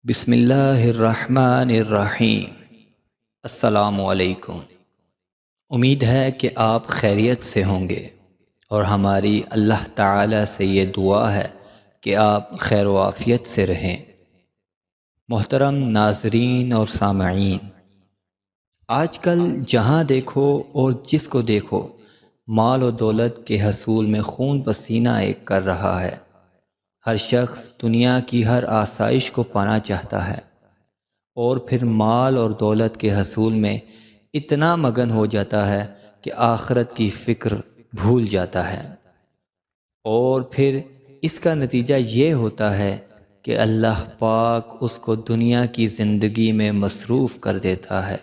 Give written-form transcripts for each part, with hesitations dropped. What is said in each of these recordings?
بسم اللہ الرحمن الرحیم۔ السلام علیکم۔ امید ہے کہ آپ خیریت سے ہوں گے، اور ہماری اللہ تعالی سے یہ دعا ہے کہ آپ خیر و عافیت سے رہیں۔ محترم ناظرین اور سامعین، آج کل جہاں دیکھو اور جس کو دیکھو مال و دولت کے حصول میں خون پسینہ ایک کر رہا ہے۔ ہر شخص دنیا کی ہر آسائش کو پانا چاہتا ہے، اور پھر مال اور دولت کے حصول میں اتنا مگن ہو جاتا ہے کہ آخرت کی فکر بھول جاتا ہے، اور پھر اس کا نتیجہ یہ ہوتا ہے کہ اللہ پاک اس کو دنیا کی زندگی میں مصروف کر دیتا ہے،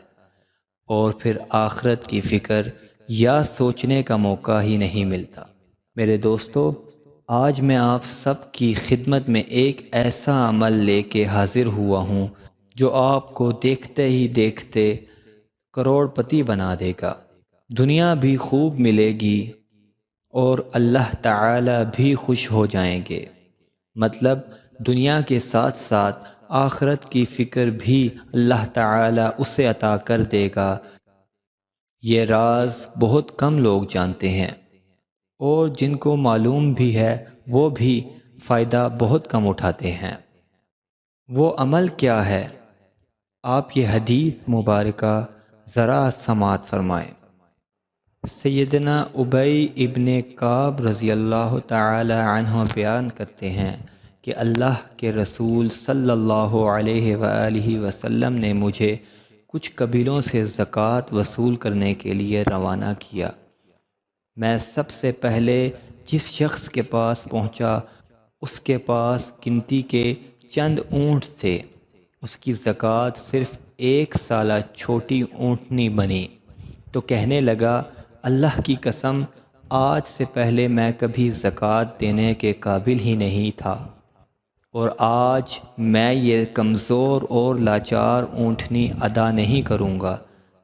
اور پھر آخرت کی فکر یا سوچنے کا موقع ہی نہیں ملتا۔ میرے دوستو، آج میں آپ سب کی خدمت میں ایک ایسا عمل لے کے حاضر ہوا ہوں جو آپ کو دیکھتے ہی دیکھتے کروڑ پتی بنا دے گا۔ دنیا بھی خوب ملے گی اور اللہ تعالی بھی خوش ہو جائیں گے۔ مطلب دنیا کے ساتھ ساتھ آخرت کی فکر بھی اللہ تعالی اسے عطا کر دے گا۔ یہ راز بہت کم لوگ جانتے ہیں، اور جن کو معلوم بھی ہے وہ بھی فائدہ بہت کم اٹھاتے ہیں۔ وہ عمل کیا ہے؟ آپ یہ حدیث مبارکہ ذرا سماعت فرمائیں۔ سیدنا ابی ابن کعب رضی اللہ تعالی عنہ بیان کرتے ہیں کہ اللہ کے رسول صلی اللہ علیہ وآلہ وسلم نے مجھے کچھ قبیلوں سے زکوٰۃ وصول کرنے کے لیے روانہ کیا۔ میں سب سے پہلے جس شخص کے پاس پہنچا، اس کے پاس گنتی کے چند اونٹ تھے۔ اس کی زکوٰۃ صرف 1 سالہ چھوٹی اونٹنی بنی، تو کہنے لگا، اللہ کی قسم، آج سے پہلے میں کبھی زکوٰۃ دینے کے قابل ہی نہیں تھا، اور آج میں یہ کمزور اور لاچار اونٹنی ادا نہیں کروں گا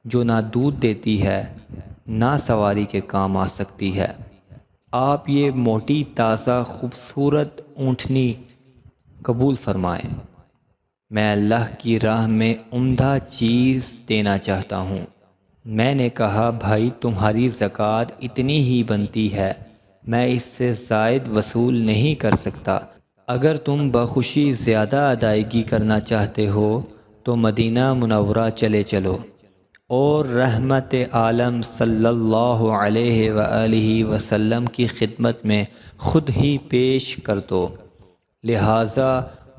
جو نہ دودھ دیتی ہے نہ سواری کے کام آ سکتی ہے۔ آپ یہ موٹی تازہ خوبصورت اونٹنی قبول فرمائیں۔ میں اللہ کی راہ میں عمدہ چیز دینا چاہتا ہوں۔ میں نے کہا، بھائی تمہاری زکوٰۃ اتنی ہی بنتی ہے، میں اس سے زائد وصول نہیں کر سکتا۔ اگر تم بخوشی زیادہ ادائیگی کرنا چاہتے ہو تو مدینہ منورہ چلے چلو، اور رحمت عالم صلی اللہ علیہ وآلہ وسلم کی خدمت میں خود ہی پیش کر دو۔ لہٰذا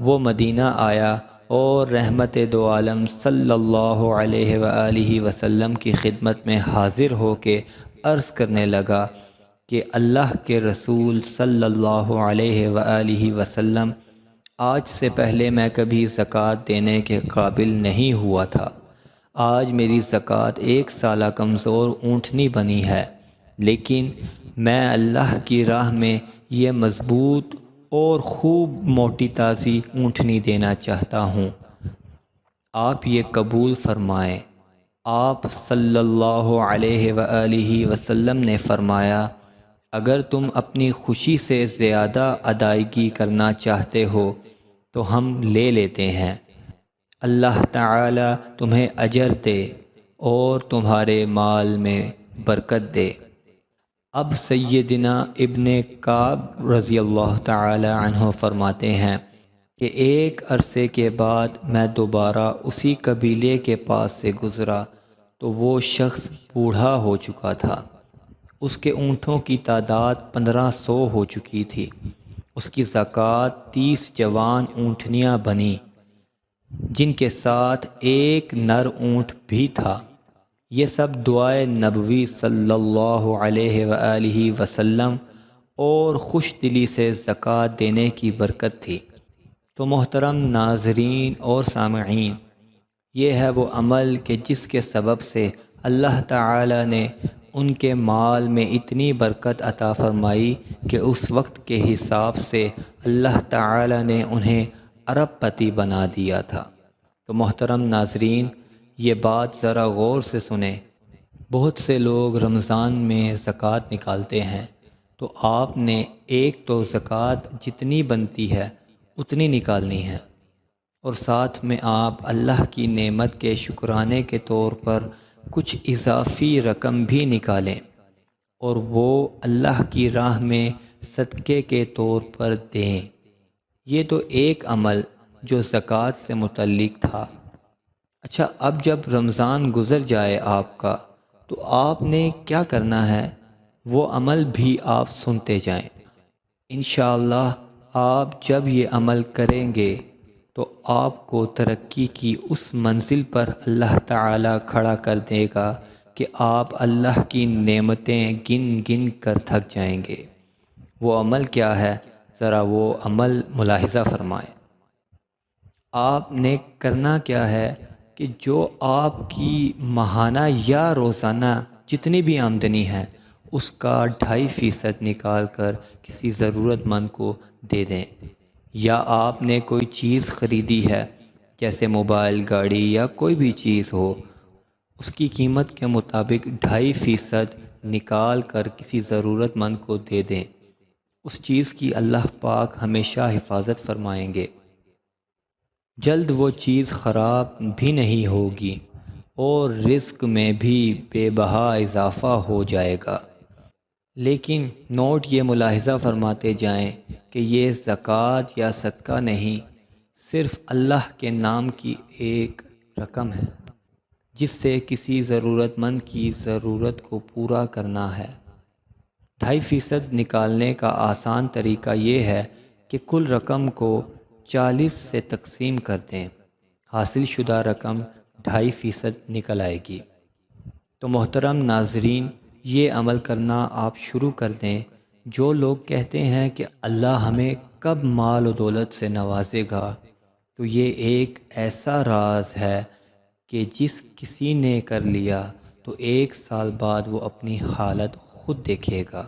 وہ مدینہ آیا اور رحمت دو عالم صلی اللہ علیہ وآلہ وسلم کی خدمت میں حاضر ہو کے عرض کرنے لگا کہ اللہ کے رسول صلی اللہ علیہ وآلہ وسلم، آج سے پہلے میں کبھی زکوٰۃ دینے کے قابل نہیں ہوا تھا۔ آج میری زکوٰۃ 1 سالہ کمزور اونٹنی بنی ہے، لیکن میں اللہ کی راہ میں یہ مضبوط اور خوب موٹی تازی اونٹنی دینا چاہتا ہوں، آپ یہ قبول فرمائیں۔ آپ صلی اللہ علیہ وآلہ وسلم نے فرمایا، اگر تم اپنی خوشی سے زیادہ ادائیگی کرنا چاہتے ہو تو ہم لے لیتے ہیں، اللہ تعالی تمہیں اجر دے اور تمہارے مال میں برکت دے۔ اب سیدنا ابن کعب رضی اللہ تعالی عنہ فرماتے ہیں کہ ایک عرصے کے بعد میں دوبارہ اسی قبیلے کے پاس سے گزرا تو وہ شخص بوڑھا ہو چکا تھا۔ اس کے اونٹوں کی تعداد 1500 ہو چکی تھی۔ اس کی زکوٰۃ 30 جوان اونٹنیاں بنیں، جن کے ساتھ ایک نر اونٹ بھی تھا۔ یہ سب دعائے نبوی صلی اللہ علیہ وآلہ وسلم اور خوش دلی سے زکوٰۃ دینے کی برکت تھی۔ تو محترم ناظرین اور سامعین، یہ ہے وہ عمل کہ جس کے سبب سے اللہ تعالی نے ان کے مال میں اتنی برکت عطا فرمائی کہ اس وقت کے حساب سے اللہ تعالی نے انہیں ارب پتی بنا دیا تھا۔ تو محترم ناظرین، یہ بات ذرا غور سے سنیں۔ بہت سے لوگ رمضان میں زکوٰۃ نکالتے ہیں، تو آپ نے ایک تو زکوٰۃ جتنی بنتی ہے اتنی نکالنی ہے، اور ساتھ میں آپ اللہ کی نعمت کے شکرانے کے طور پر کچھ اضافی رقم بھی نکالیں اور وہ اللہ کی راہ میں صدقے کے طور پر دیں۔ یہ تو ایک عمل جو زکوٰۃ سے متعلق تھا۔ اچھا، اب جب رمضان گزر جائے آپ کا، تو آپ نے کیا کرنا ہے وہ عمل بھی آپ سنتے جائیں۔ انشاءاللہ آپ جب یہ عمل کریں گے تو آپ کو ترقی کی اس منزل پر اللہ تعالی کھڑا کر دے گا کہ آپ اللہ کی نعمتیں گن گن کر تھک جائیں گے۔ وہ عمل کیا ہے؟ ذرا وہ عمل ملاحظہ فرمائیں۔ آپ نے کرنا کیا ہے کہ جو آپ کی ماہانہ یا روزانہ جتنی بھی آمدنی ہے اس کا 2.5% نکال کر کسی ضرورت مند کو دے دیں۔ یا آپ نے کوئی چیز خریدی ہے جیسے موبائل، گاڑی یا کوئی بھی چیز ہو، اس کی قیمت کے مطابق 2.5% نکال کر کسی ضرورت مند کو دے دیں۔ اس چیز کی اللہ پاک ہمیشہ حفاظت فرمائیں گے۔ جلد وہ چیز خراب بھی نہیں ہوگی اور رزق میں بھی بے بہا اضافہ ہو جائے گا۔ لیکن نوٹ یہ ملاحظہ فرماتے جائیں کہ یہ زکوٰۃ یا صدقہ نہیں، صرف اللہ کے نام کی ایک رقم ہے جس سے کسی ضرورت مند کی ضرورت کو پورا کرنا ہے۔ 2.5% نکالنے کا آسان طریقہ یہ ہے کہ کل رقم کو 40 سے تقسیم کر دیں، حاصل شدہ رقم 2.5% نکل آئے گی۔ تو محترم ناظرین، یہ عمل کرنا آپ شروع کر دیں۔ جو لوگ کہتے ہیں کہ اللہ ہمیں کب مال و دولت سے نوازے گا، تو یہ ایک ایسا راز ہے کہ جس کسی نے کر لیا تو 1 سال بعد وہ اپنی حالت خود دیکھے گا۔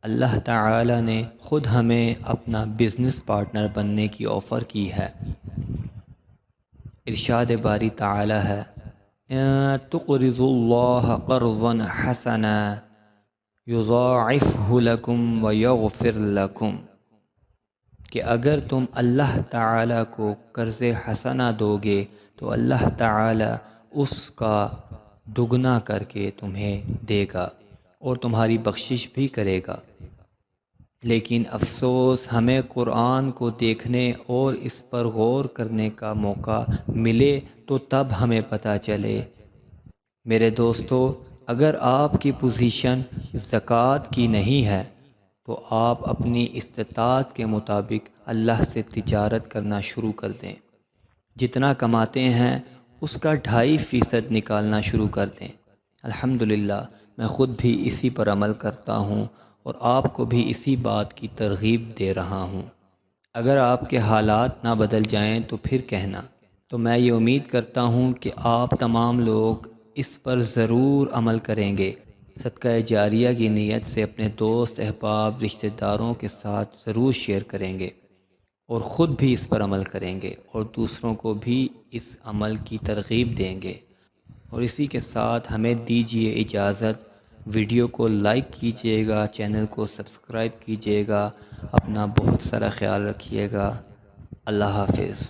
اللہ تعالی نے خود ہمیں اپنا بزنس پارٹنر بننے کی آفر کی ہے۔ ارشاد باری تعالی ہے، تقرضوا اللہ قرضا حسنا یضاعفہ لکم ویغفر لکم، کہ اگر تم اللہ تعالی کو قرض حسنہ دو گے تو اللہ تعالی اس کا دگنا کر کے تمہیں دے گا اور تمہاری بخشش بھی کرے گا۔ لیکن افسوس، ہمیں قرآن کو دیکھنے اور اس پر غور کرنے کا موقع ملے تو تب ہمیں پتہ چلے۔ میرے دوستو، اگر آپ کی پوزیشن زکوٰۃ کی نہیں ہے تو آپ اپنی استطاعت کے مطابق اللہ سے تجارت کرنا شروع کر دیں۔ جتنا کماتے ہیں اس کا 2.5% نکالنا شروع کر دیں۔ الحمدللہ میں خود بھی اسی پر عمل کرتا ہوں اور آپ کو بھی اسی بات کی ترغیب دے رہا ہوں۔ اگر آپ کے حالات نہ بدل جائیں تو پھر کہنا۔ تو میں یہ امید کرتا ہوں کہ آپ تمام لوگ اس پر ضرور عمل کریں گے، صدقہ جاریہ کی نیت سے اپنے دوست، احباب، رشتہ داروں کے ساتھ ضرور شیئر کریں گے اور خود بھی اس پر عمل کریں گے اور دوسروں کو بھی اس عمل کی ترغیب دیں گے۔ اور اسی کے ساتھ ہمیں دیجیے اجازت۔ ویڈیو کو لائک کیجیے گا، چینل کو سبسکرائب کیجیے گا، اپنا بہت سارا خیال رکھیے گا۔ اللہ حافظ۔